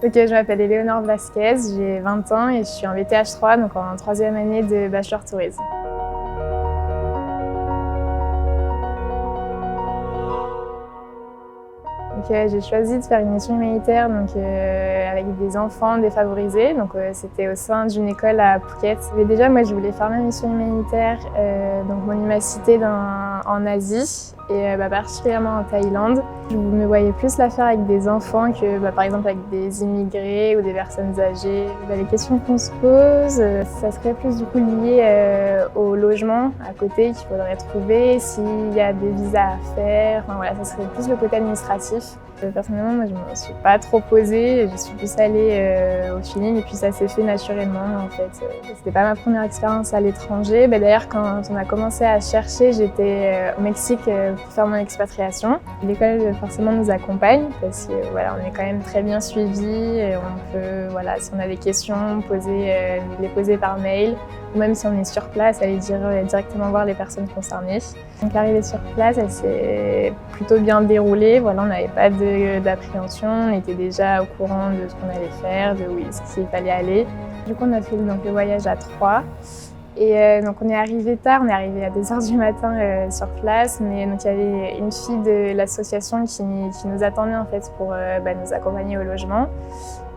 Ok, je m'appelle Éléonore Vasquez, j'ai 20 ans et je suis en VTH3, donc en 3e année de Bachelor Tourisme. J'ai choisi de faire une mission humanitaire avec des enfants défavorisés. C'était au sein d'une école à Phuket. Mais déjà, moi, je voulais faire ma mission humanitaire. Mon IMA cité en Asie et particulièrement en Thaïlande. Je me voyais plus la faire avec des enfants que par exemple avec des immigrés ou des personnes âgées. Les questions qu'on se pose, ça serait plus du coup lié au logement à côté qu'il faudrait trouver, s'il y a des visas à faire. Enfin, voilà, ça serait plus le côté administratif. Personnellement, moi, je ne me suis pas trop posée, je suis plus allée au feeling et puis ça s'est fait naturellement en fait. C'était pas ma première expérience à l'étranger. D'ailleurs, quand on a commencé à chercher, j'étais au Mexique pour faire mon expatriation. L'école forcément nous accompagne parce que voilà, on est quand même très bien suivis. On peut, voilà, si on a des questions, les poser par mail. Ou même si on est sur place, aller directement voir les personnes concernées. Donc l'arrivée sur place, elle s'est plutôt bien déroulée. Voilà, on n'avait pas d'appréhension, on était déjà au courant de ce qu'on allait faire, de où il fallait aller. Du coup, on a fait le voyage à 3. Et donc on est arrivé tard, on est arrivé à 2h du matin sur place, mais donc il y avait une fille de l'association qui nous attendait en fait pour nous accompagner au logement.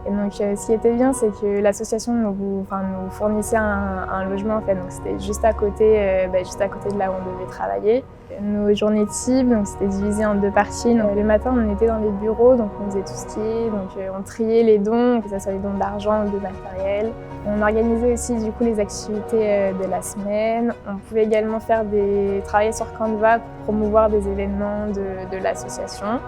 Et donc ce qui était bien, c'est que l'association nous fournissait un logement en fait, donc c'était juste à côté de là où on devait travailler. Nos journées types, donc c'était divisé en 2 parties. Donc, le matin, on était dans les bureaux, donc on faisait tout ce qui est, on triait les dons, que ce soit les dons d'argent ou de matériel. On organisait aussi du coup les activités de la semaine. On pouvait également travailler sur Canva pour promouvoir des événements de l'association.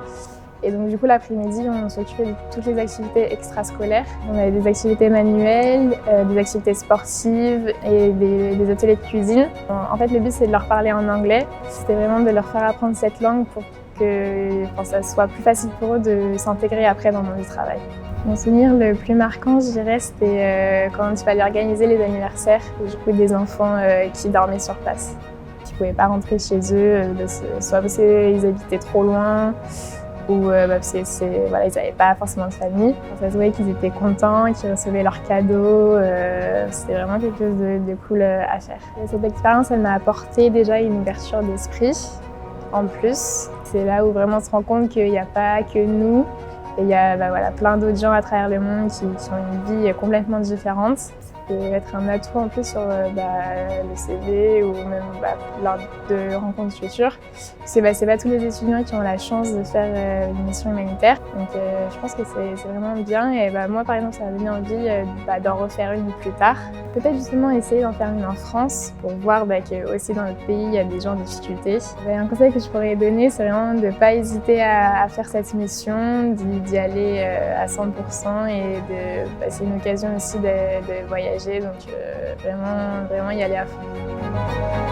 Et donc du coup l'après-midi, on s'occupait de toutes les activités extrascolaires. On avait des activités manuelles, des activités sportives et des ateliers de cuisine. En fait, le but c'est de leur parler en anglais. C'était vraiment de leur faire apprendre cette langue pour que ça soit plus facile pour eux de s'intégrer après dans le monde du travail. Mon souvenir le plus marquant, je dirais, c'était quand il fallait organiser les anniversaires des enfants qui dormaient sur place. Ils ne pouvaient pas rentrer chez eux, soit parce qu'ils habitaient trop loin, ou ils n'avaient pas forcément de famille. Ça se voyait qu'ils étaient contents, qu'ils recevaient leurs cadeaux. C'était vraiment quelque chose de cool à faire. Et cette expérience, elle m'a apporté déjà une ouverture d'esprit. En plus, c'est là où vraiment on se rend compte qu'il n'y a pas que nous. Et il y a plein d'autres gens à travers le monde qui ont une vie complètement différente. Ça peut être un atout en plus sur le CV ou même lors de rencontres futures. C'est pas tous les étudiants qui ont la chance de faire une mission humanitaire. Donc je pense que c'est vraiment bien. Et moi par exemple, ça m'a donné envie d'en refaire une plus tard. Peut-être justement essayer d'en faire une en France pour voir que aussi dans notre pays, il y a des gens en difficulté. Un conseil que je pourrais donner, c'est vraiment de ne pas hésiter à faire cette mission, d'y aller à 100% et c'est une occasion aussi de voyager, donc vraiment y aller à fond.